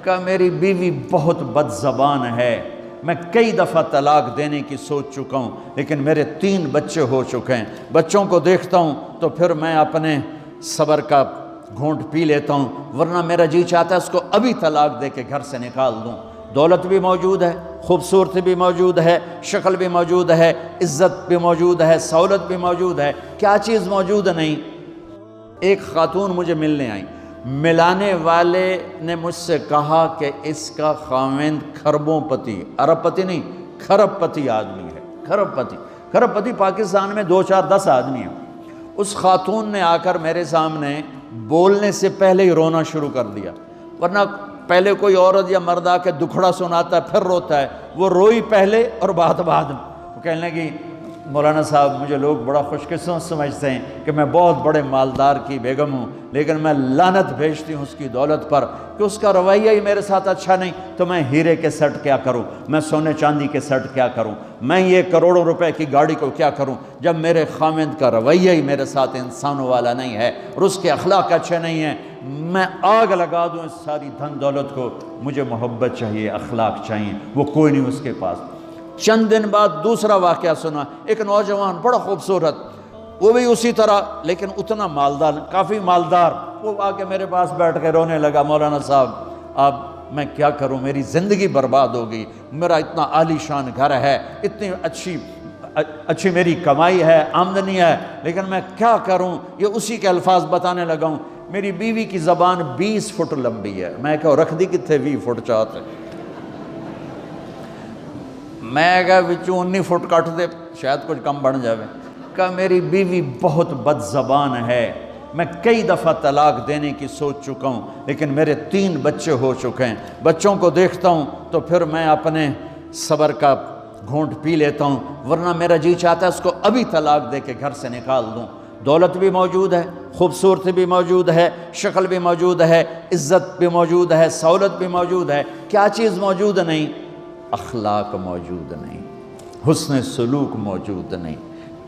کہا میری بیوی بہت بد زبان ہے، میں کئی دفعہ طلاق دینے کی سوچ چکا ہوں، لیکن میرے 3 بچے ہو چکے ہیں، بچوں کو دیکھتا ہوں تو پھر میں اپنے صبر کا گھونٹ پی لیتا ہوں، ورنہ میرا جی چاہتا ہے اس کو ابھی طلاق دے کے گھر سے نکال دوں۔ دولت بھی موجود ہے، خوبصورتی بھی موجود ہے، شکل بھی موجود ہے، عزت بھی موجود ہے، سہولت بھی موجود ہے، کیا چیز موجود نہیں؟ ایک خاتون مجھے ملنے آئی، ملانے والے نے مجھ سے کہا کہ اس کا خاوند کھربوں پتی، ارب پتی نہیں، کھرب پتی آدمی ہے، کھرب پتی۔ کھرب پتی پاکستان میں 2 4 10 آدمی ہیں۔ اس خاتون نے آ کر میرے سامنے بولنے سے پہلے ہی رونا شروع کر دیا، ورنہ پہلے کوئی عورت یا مرد آ کے دکھڑا سناتا ہے پھر روتا ہے، وہ روئی پہلے اور بات بعد میں۔ وہ کہنے لگی مولانا صاحب مجھے لوگ بڑا خوش قسمت سمجھتے ہیں کہ میں بہت بڑے مالدار کی بیگم ہوں، لیکن میں لعنت بھیجتی ہوں اس کی دولت پر کہ اس کا رویہ ہی میرے ساتھ اچھا نہیں، تو میں ہیرے کے سیٹ کیا کروں، میں سونے چاندی کے سیٹ کیا کروں، میں یہ کروڑوں روپے کی گاڑی کو کیا کروں جب میرے خاوند کا رویہ ہی میرے ساتھ انسانوں والا نہیں ہے اور اس کے اخلاق اچھے نہیں ہیں۔ میں آگ لگا دوں اس ساری دھن دولت کو، مجھے محبت چاہیے، اخلاق چاہیے، وہ کوئی نہیں اس کے پاس۔ چند دن بعد دوسرا واقعہ سنا، ایک نوجوان بڑا خوبصورت، وہ بھی اسی طرح لیکن اتنا مالدار، کافی مالدار، وہ آ کے میرے پاس بیٹھ کے رونے لگا، مولانا صاحب اب میں کیا کروں، میری زندگی برباد ہو گئی، میرا اتنا عالی شان گھر ہے، اتنی اچھی میری کمائی ہے، آمدنی ہے، لیکن میں کیا کروں۔ یہ اسی کے الفاظ بتانے لگا ہوں، میری بیوی کی زبان 20 فٹ لمبی ہے، میں کہا رکھ دی کتنے 20 فٹ چاہتے، میں کہا وچوں 19 فٹ کٹ دے شاید کچھ کم بن جاوے۔ کہا میری بیوی بہت بد زبان ہے، میں کئی دفعہ طلاق دینے کی سوچ چکا ہوں، لیکن میرے 3 بچے ہو چکے ہیں، بچوں کو دیکھتا ہوں تو پھر میں اپنے صبر کا گھونٹ پی لیتا ہوں، ورنہ میرا جی چاہتا ہے اس کو ابھی طلاق دے کے گھر سے نکال دوں۔ دولت بھی موجود ہے، خوبصورتی بھی موجود ہے، شکل بھی موجود ہے، عزت بھی موجود ہے، سہولت بھی موجود ہے، کیا چیز موجود نہیں؟ اخلاق موجود نہیں، حسن سلوک موجود نہیں،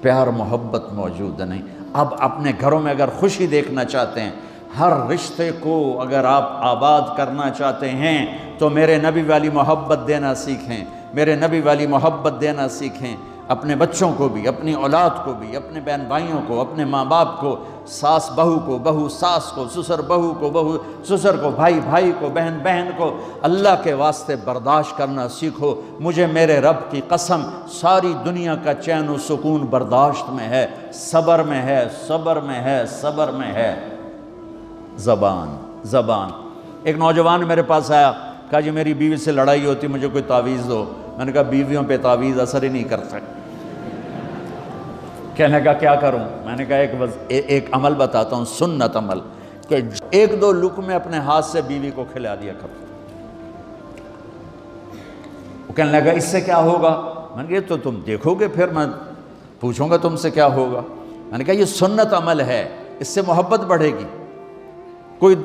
پیار محبت موجود نہیں۔ اب اپنے گھروں میں اگر خوشی دیکھنا چاہتے ہیں، ہر رشتے کو اگر آپ آباد کرنا چاہتے ہیں تو میرے نبی والی محبت دینا سیکھیں، میرے نبی والی محبت دینا سیکھیں، اپنے بچوں کو بھی، اپنی اولاد کو بھی، اپنے بہن بھائیوں کو، اپنے ماں باپ کو، ساس بہو کو، بہو ساس کو، سسر بہو کو، بہو سسر کو، بھائی بھائی کو، بہن بہن کو، اللہ کے واسطے برداشت کرنا سیکھو۔ مجھے میرے رب کی قسم ساری دنیا کا چین و سکون برداشت میں ہے، صبر میں ہے، صبر میں ہے، صبر میں ہے۔ زبان۔ ایک نوجوان میرے پاس آیا، کہا جی میری بیوی سے لڑائی ہوتی، مجھے کوئی تعویذ دو۔ میں نے کہا بیویوں پہ تعویذ اثر ہی نہیں کرتا۔ کہنے لگا کیا کروں؟ میں نے کہا ایک عمل بتاتا ہوں، سنت عمل، کہ 1 2 لقمے اپنے ہاتھ سے بیوی کو کھلا دیا کرو۔ وہ کہنے لگا اس سے کیا ہوگا؟ میں نے کہا تو تم دیکھو گے، پھر میں پوچھوں گا تم سے کیا ہوگا۔ میں نے کہا یہ سنت عمل ہے، اس سے محبت بڑھے گی۔ کوئی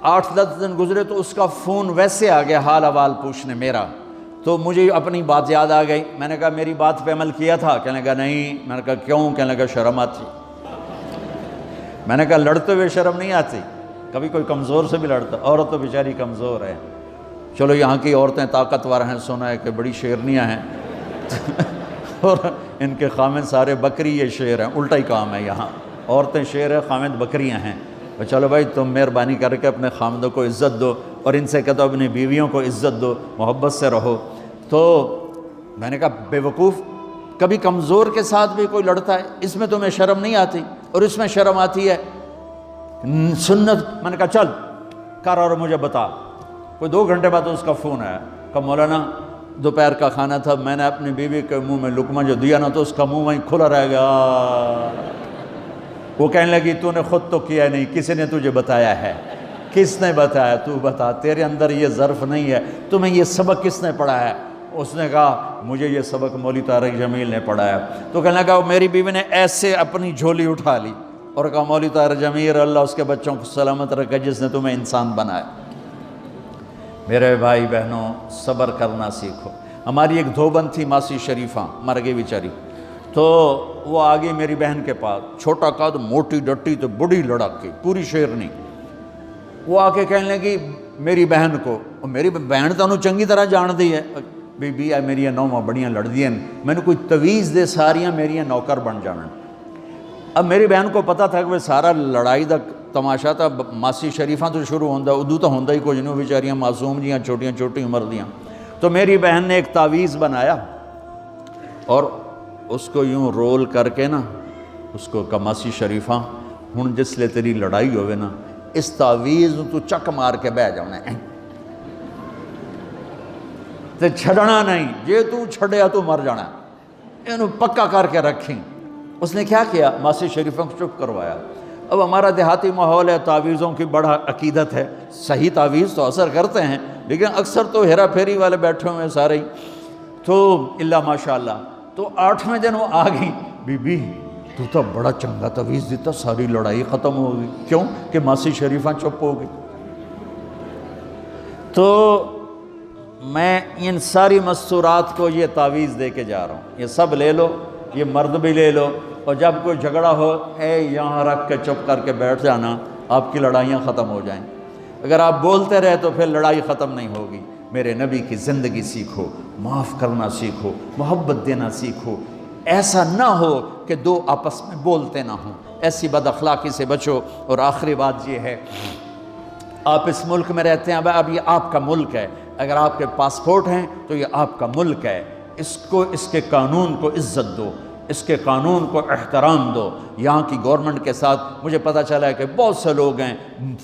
8 10 دن گزرے تو اس کا فون ویسے آ گیا حال احوال پوچھنے میرا، تو مجھے اپنی بات یاد آ گئی۔ میں نے کہا میری بات پہ عمل کیا تھا؟ کہنے لگا نہیں۔ میں نے کہا کیوں؟ کہنے لگا شرم آتی۔ میں نے کہا لڑتے ہوئے شرم نہیں آتی؟ کبھی کوئی کمزور سے بھی لڑتا، عورت تو بیچاری کمزور ہے، چلو یہاں کی عورتیں طاقتور ہیں، سنا ہے کہ بڑی شیرنیاں ہیں اور ان کے خامد سارے بکری یہ شیر ہیں، الٹا ہی کام ہے، یہاں عورتیں شیر ہیں، خامد بکریاں ہیں۔ چلو بھائی تم مہربانی کر کے اپنے خامدوں کو عزت دو، اور ان سے کہتا ہوں اپنی بیویوں کو عزت دو، محبت سے رہو۔ تو میں نے کہا بے وقوف، کبھی کمزور کے ساتھ بھی کوئی لڑتا ہے، اس میں تمہیں شرم نہیں آتی؟ اور اس میں شرم آتی ہے سنت۔ میں نے کہا چل کر اور مجھے بتا۔ کوئی 2 گھنٹے بعد اس کا فون آیا، کہا مولانا دوپہر کا کھانا تھا، میں نے اپنی بیوی کے منہ میں لقمہ جو دیا نا تو اس کا منہ وہیں کھلا رہ گیا۔ وہ کہنے لگی تو نے خود تو کیا نہیں، کسی نے تجھے بتایا ہے؟ کس نے بتایا؟ تو بتا، تیرے اندر یہ ظرف نہیں ہے، تمہیں یہ سبق کس نے پڑھایا ہے؟ اس نے کہا مجھے یہ سبق مولوی طارق جمیل نے پڑھایا۔ تو کہنے لگا میری بیوی نے ایسے اپنی جھولی اٹھا لی اور کہا مولوی طارق جمیل اللہ اس کے بچوں کو سلامت رکھے جس نے تمہیں انسان بنایا۔ میرے بھائی بہنوں صبر کرنا سیکھو۔ ہماری ایک دھوبن تھی ماسی شریفہ، مر گئی بیچاری، تو وہ آگئی میری بہن کے پاس، چھوٹا قد، موٹی ڈٹی تو بڑی لڑکی، پوری شیرنی۔ وہ آ کے کہنے لگی میری بہن کو، میری بہن تو انہوں چنگی طرح جان دی ہے، بی بی ہے میری نوواں بڑیاں لڑدیاں، میں نے کوئی تویز دے ساریاں میری نوکر بن جانا۔ اب میری بہن کو پتہ تھا کہ وہ سارا لڑائی دا تماشا تھا ماسی شریفاں تو شروع ہوندہ، ادو تو ہوندہ ہی کچھ نہیں، بیچاریاں معصوم جیاں چھوٹیاں چھوٹی عمر دیاں۔ تو میری بہن نے ایک تعویذ بنایا اور اس کو یوں رول کر کے نا اس کو کہا ماسی شریفاں ہن جس لے تیری لڑائی ہوئے نا اس تعویذ تو چک مار کے بہ جانا ہے تے چھڑنا نہیں، جے تو چھڑیا تو مر جانا، انہوں پکا کر کے رکھیں۔ اس نے کیا کیا؟ ماسی شریفوں کو چپ کروایا۔ اب ہمارا دیہاتی ماحول ہے، تعویذوں کی بڑا عقیدت ہے، صحیح تعویذ تو اثر کرتے ہیں لیکن اکثر تو ہیرا پھیری والے بیٹھے ہوئے ہیں سارے ہی، تو اللہ ماشاءاللہ۔ تو 8ویں دن وہ آ گئی، بی بی تو بڑا چنگا تعویذ دیتا، ساری لڑائی ختم ہو گئی۔ کیوں کہ ماسی شریفاں چپ ہو گئی۔ تو میں ان ساری مستورات کو یہ تعویذ دے کے جا رہا ہوں، یہ سب لے لو، یہ مرد بھی لے لو، اور جب کوئی جھگڑا ہو اے یہاں رکھ کے چپ کر کے بیٹھ جانا، آپ کی لڑائیاں ختم ہو جائیں۔ اگر آپ بولتے رہے تو پھر لڑائی ختم نہیں ہوگی۔ میرے نبی کی زندگی سیکھو، معاف کرنا سیکھو، محبت دینا سیکھو، ایسا نہ ہو کہ دو آپس میں بولتے نہ ہوں، ایسی بد اخلاقی سے بچو۔ اور آخری بات یہ ہے، آپ اس ملک میں رہتے ہیں، اب یہ آپ کا ملک ہے، اگر آپ کے پاسپورٹ ہیں تو یہ آپ کا ملک ہے، اس کو اس کے قانون کو عزت دو، اس کے قانون کو احترام دو۔ یہاں کی گورنمنٹ کے ساتھ مجھے پتہ چلا ہے کہ بہت سے لوگ ہیں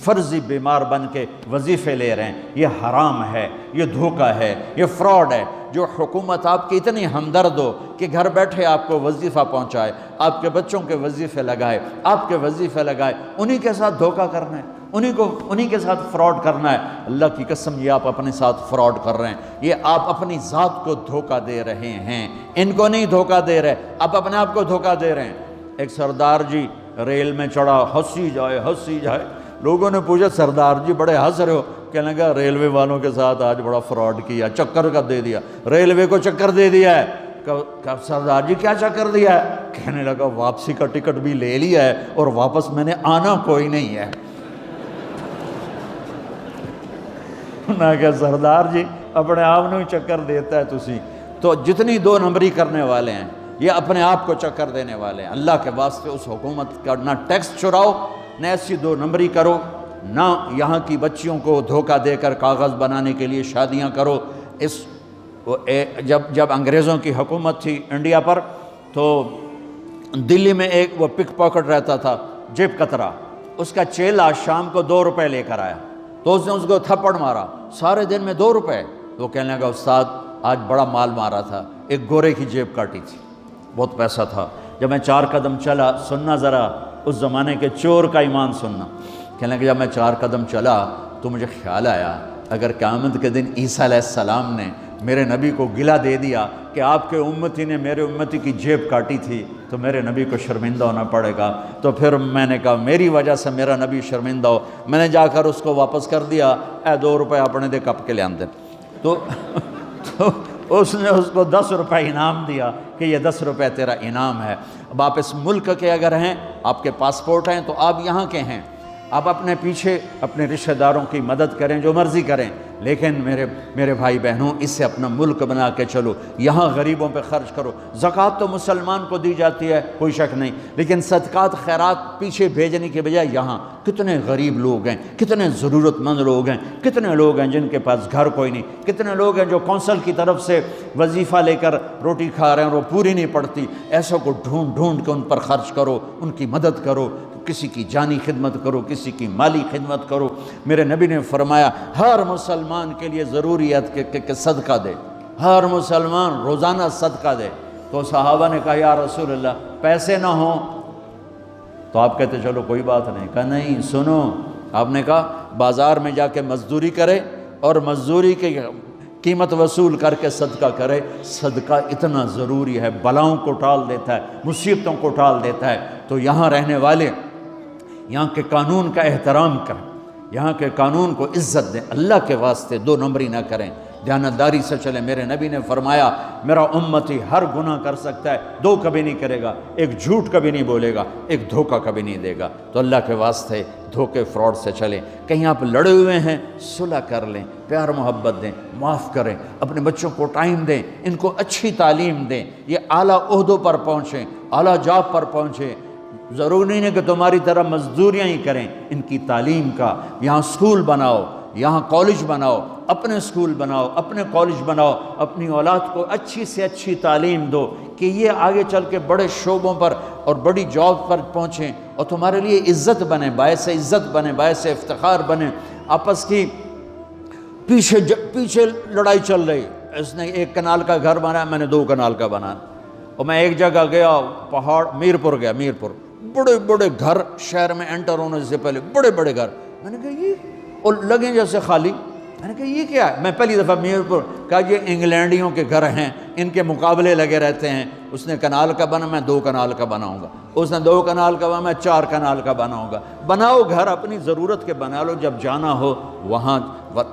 فرضی بیمار بن کے وظیفے لے رہے ہیں، یہ حرام ہے، یہ دھوکہ ہے، یہ فراڈ ہے۔ جو حکومت آپ کی اتنی ہمدرد ہو کہ گھر بیٹھے آپ کو وظیفہ پہنچائے، آپ کے بچوں کے وظیفے لگائے، آپ کے وظیفے لگائے، انہی کے ساتھ دھوکہ کرنا ہے، انہی کے ساتھ فراڈ کرنا ہے۔ اللہ کی قسم یہ آپ اپنے ساتھ فراڈ کر رہے ہیں، یہ آپ اپنی ذات کو دھوکہ دے رہے ہیں، ان کو نہیں دھوکہ دے رہے، آپ اپنے آپ کو دھوکہ دے رہے ہیں۔ ایک سردار جی ریل میں چڑھا، ہنسی جائے، لوگوں نے پوچھا سردار جی بڑے ہنس رہے ہو؟ کہنے لگا ریلوے والوں کے ساتھ آج بڑا فراڈ کیا، چکر کا دے دیا، ریلوے کو چکر دے دیا ہے۔ کہ سردار جی کیا چکر دیا ہے؟ کہنے لگا واپسی کا ٹکٹ بھی لے لیا ہے اور واپس میں نے آنا کوئی نہیں ہے۔ نہ کہ سردار جی اپنے آپ نے چکر دیتا ہے تسی تو جتنی 2 نمبری کرنے والے ہیں یہ اپنے آپ کو چکر دینے والے ہیں۔ اللہ کے واسطے اس حکومت کا نہ ٹیکس چراؤ، نہ ایسی 2 نمبری کرو، نہ یہاں کی بچیوں کو دھوکہ دے کر کاغذ بنانے کے لیے شادیاں کرو۔ جب انگریزوں کی حکومت تھی انڈیا پر تو دلی میں ایک وہ پک پاکٹ رہتا تھا جیب کترا، اس کا چیلا شام کو 2 روپے لے کر آیا تو اس نے اس کو تھپڑ مارا، سارے دن میں 2 روپے۔ تو کہنے لگا استاد آج بڑا مال مارا تھا، ایک گورے کی جیب کاٹی تھی، بہت پیسہ تھا۔ جب میں 4 قدم چلا، سننا ذرا اس زمانے کے چور کا ایمان سننا، کہنے لگا جب میں 4 قدم چلا تو مجھے خیال آیا اگر قیامت کے دن عیسیٰ علیہ السلام نے میرے نبی کو گلہ دے دیا کہ آپ کے امتی نے میرے امتی کی جیب کاٹی تھی تو میرے نبی کو شرمندہ ہونا پڑے گا۔ تو پھر میں نے کہا میری وجہ سے میرا نبی شرمندہ ہو، میں نے جا کر اس کو واپس کر دیا، اے 2 روپے اپنے دے کپ کے لے آندے۔ تو اس نے اس کو 10 روپے انعام دیا کہ یہ 10 روپے تیرا انعام ہے۔ اب آپ اس ملک کے اگر ہیں، آپ کے پاسپورٹ ہیں تو آپ یہاں کے ہیں، آپ اپنے پیچھے اپنے رشتہ داروں کی مدد کریں، جو مرضی کریں، لیکن میرے بھائی بہنوں اسے اپنا ملک بنا کے چلو، یہاں غریبوں پہ خرچ کرو۔ زکوٰۃ تو مسلمان کو دی جاتی ہے کوئی شک نہیں، لیکن صدقات خیرات پیچھے بھیجنے کے بجائے یہاں کتنے غریب لوگ ہیں، کتنے ضرورت مند لوگ ہیں، کتنے لوگ ہیں جن کے پاس گھر کوئی نہیں، کتنے لوگ ہیں جو کونسل کی طرف سے وظیفہ لے کر روٹی کھا رہے ہیں اور وہ پوری نہیں پڑتی، ایسوں کو ڈھونڈ کے ان پر خرچ کرو، ان کی مدد کرو، کسی کی جانی خدمت کرو، کسی کی مالی خدمت کرو۔ میرے نبی نے فرمایا ہر مسلمان کے لیے ضروری ہے کہ صدقہ دے، ہر مسلمان روزانہ صدقہ دے۔ تو صحابہ نے کہا یا رسول اللہ پیسے نہ ہوں تو آپ کہتے چلو کوئی بات نہیں۔ کہا نہیں سنو، آپ نے کہا بازار میں جا کے مزدوری کرے اور مزدوری کی قیمت وصول کر کے صدقہ کرے، صدقہ اتنا ضروری ہے، بلاؤں کو ٹال دیتا ہے، مصیبتوں کو ٹال دیتا ہے۔ تو یہاں رہنے والے یہاں کے قانون کا احترام کریں، یہاں کے قانون کو عزت دیں، اللہ کے واسطے 2 نمبری نہ کریں، دیانتداری سے چلیں۔ میرے نبی نے فرمایا میرا امتی ہر گناہ کر سکتا ہے، 2 کبھی نہیں کرے گا، ایک جھوٹ کبھی نہیں بولے گا، ایک دھوکہ کبھی نہیں دے گا۔ تو اللہ کے واسطے دھوکے فراڈ سے چلیں۔ کہیں آپ لڑے ہوئے ہیں صلح کر لیں، پیار محبت دیں، معاف کریں، اپنے بچوں کو ٹائم دیں، ان کو اچھی تعلیم دیں، یہ اعلیٰ عہدوں پر پہنچیں، اعلیٰ جاب پر پہنچیں۔ ضروری نہیں ہے کہ تمہاری طرح مزدوریاں ہی کریں، ان کی تعلیم کا یہاں سکول بناؤ، یہاں کالج بناؤ، اپنے سکول بناؤ، اپنے کالج بناؤ، اپنی اولاد کو اچھی سے اچھی تعلیم دو کہ یہ آگے چل کے بڑے شعبوں پر اور بڑی جاب پر پہنچیں اور تمہارے لیے عزت بنے، باعث عزت بنے، باعث افتخار بنے۔ آپس کی پیچھے لڑائی چل رہی، اس نے 1 کنال کا گھر بنایا، میں نے 2 کنال کا بنایا، اور میں ایک جگہ گیا پہاڑ میرپور گیا، میرپور بڑے بڑے گھر شہر میں انٹر ہونے سے پہلے بڑے بڑے گھر، میں نے کہا یہ اور لگیں جیسے خالی، میں نے کہا یہ کیا ہے؟ میں پہلی دفعہ میرپور کہا یہ انگلینڈیوں کے گھر ہیں، ان کے مقابلے لگے رہتے ہیں، اس نے کنال کا بنا، میں 2 کنال کا بناؤں گا، اس نے 2 کنال کا بنا، میں 4 کنال کا بناؤں گا۔ بناؤ گھر اپنی ضرورت کے بنا لو، جب جانا ہو وہاں،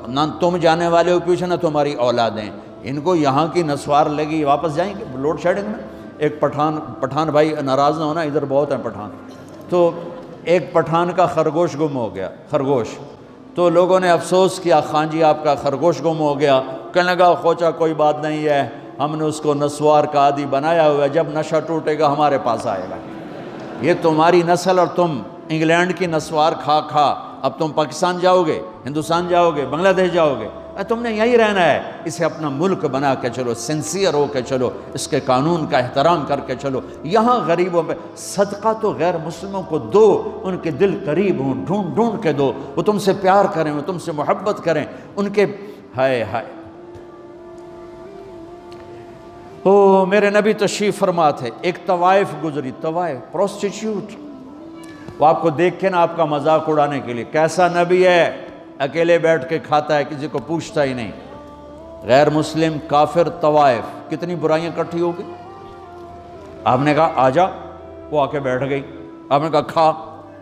نہ تم جانے والے ہو پیچھے، نہ تمہاری اولادیں، ان کو یہاں کی نسوار لگی واپس جائیں گے لوڈ شیڈنگ میں۔ ایک پٹھان بھائی ناراض نہ ہونا، ادھر بہت ہیں پٹھان، تو ایک پٹھان کا خرگوش گم ہو گیا، خرگوش، تو لوگوں نے افسوس کیا، خان جی آپ کا خرگوش گم ہو گیا، کہنے لگا خوچا کوئی بات نہیں ہے، ہم نے اس کو نسوار کا عادی بنایا ہوا ہے، جب نشہ ٹوٹے گا ہمارے پاس آئے گا۔ یہ تمہاری نسل اور تم انگلینڈ کی نسوار کھا کھا اب تم پاکستان جاؤ گے، ہندوستان جاؤ گے، بنگلہ دیش جاؤ گے، تم نے یہی رہنا ہے۔ اسے اپنا ملک بنا کے چلو، سنسیئر ہو کے چلو، اس کے قانون کا احترام کر کے چلو۔ یہاں غریبوں پہ صدقہ تو غیر مسلموں کو دو، ان کے دل قریب ہوں، ڈھونڈ ڈھونڈ کے دو، وہ تم سے پیار کریں، وہ تم سے محبت کریں، ان کے ہائے ہائے۔ او میرے نبی تشریف فرما تھے، ایک طوائف گزری، طوائف پروسٹیٹیوٹ، وہ آپ کو دیکھ کے نا آپ کا مذاق اڑانے کے لیے، کیسا نبی ہے، اکیلے بیٹھ کے کھاتا ہے، کسی کو پوچھتا ہی نہیں۔ غیر مسلم کافر طوائف، کتنی برائیاں اکٹھی ہو گئی۔ آپ نے کہا آ جا، وہ آ کے بیٹھ گئی، آپ نے کہا کھا،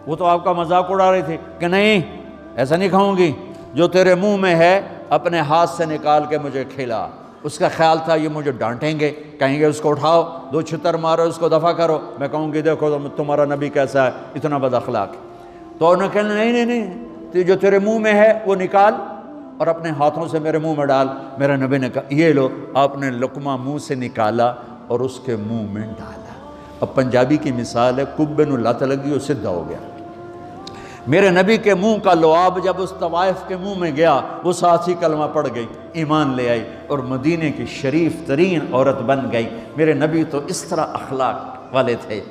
وہ تو آپ کا مذاق اڑا رہی تھی کہ نہیں ایسا نہیں کھاؤں گی، جو تیرے منہ میں ہے اپنے ہاتھ سے نکال کے مجھے کھلا۔ اس کا خیال تھا یہ مجھے ڈانٹیں گے، کہیں گے اس کو اٹھاؤ، 2 چھتر مارو، اس کو دفع کرو، میں کہوں گی دیکھو تمہارا نبی کیسا ہے، اتنا بد اخلاق۔ تو انہوں نے کہا نہیں، جو تیرے منہ میں ہے وہ نکال اور اپنے ہاتھوں سے میرے منہ میں ڈال۔ میرے نبی نے کہا یہ لو، آپ نے لقمہ منہ سے نکالا اور اس کے منہ میں ڈالا۔ اب پنجابی کی مثال ہے، کبے نو لت لگی اور سدھا ہو گیا۔ میرے نبی کے منہ کا لعاب جب اس طوائف کے منہ میں گیا، وہ ساتھ ہی کلمہ پڑھ گئی، ایمان لے آئی اور مدینے کی شریف ترین عورت بن گئی۔ میرے نبی تو اس طرح اخلاق والے تھے۔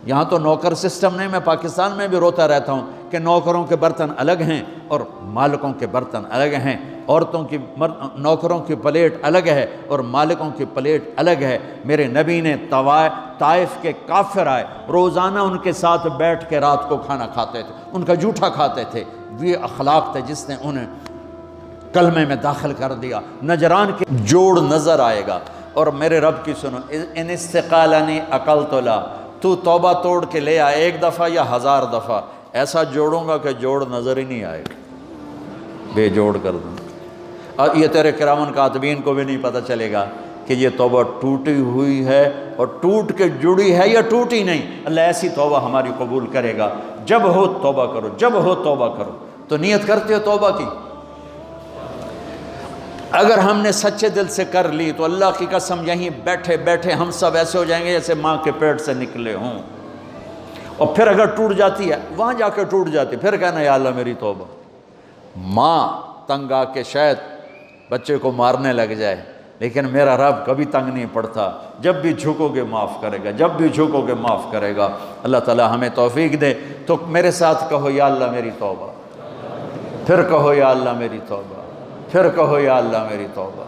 یہاں تو نوکر سسٹم نہیں، میں پاکستان میں بھی روتا رہتا ہوں کہ نوکروں کے برتن الگ ہیں اور مالکوں کے برتن الگ ہیں، عورتوں کی نوکروں کی پلیٹ الگ ہے اور مالکوں کی پلیٹ الگ ہے۔ میرے نبی نے طائف کے کافر آئے، روزانہ ان کے ساتھ بیٹھ کے رات کو کھانا کھاتے تھے، ان کا جھوٹا کھاتے تھے۔ یہ اخلاق تھے جس نے انہیں کلمے میں داخل کر دیا۔ نجران کے جوڑ نظر آئے گا، اور میرے رب کی سنو، ان استقالنی عقلت لا، تو توبہ توڑ کے لے آئے 1 دفعہ یا 1000 دفعہ، ایسا جوڑوں گا کہ جوڑ نظر ہی نہیں آئے گا، بے جوڑ کر دوں۔ اور یہ تیرے کرامن کاتبین کو بھی نہیں پتہ چلے گا کہ یہ توبہ ٹوٹی ہوئی ہے اور ٹوٹ کے جڑی ہے یا ٹوٹی نہیں۔ اللہ ایسی توبہ ہماری قبول کرے گا۔ جب ہو توبہ کرو، جب ہو توبہ کرو۔ تو نیت کرتے ہو توبہ کی؟ اگر ہم نے سچے دل سے کر لی تو اللہ کی قسم یہیں بیٹھے بیٹھے ہم سب ایسے ہو جائیں گے جیسے ماں کے پیٹ سے نکلے ہوں۔ اور پھر اگر ٹوٹ جاتی ہے، وہاں جا کے ٹوٹ جاتی، پھر کہنا یا اللہ میری توبہ۔ ماں تنگ آ کے شاید بچے کو مارنے لگ جائے، لیکن میرا رب کبھی تنگ نہیں پڑتا، جب بھی جھکو گے معاف کرے گا، جب بھی جھکو گے معاف کرے گا۔ اللہ تعالی ہمیں توفیق دے۔ تو میرے ساتھ کہو یا اللہ میری توبہ، پھر کہو یا اللہ میری توبہ، پھر کہو یا اللہ میری توبہ۔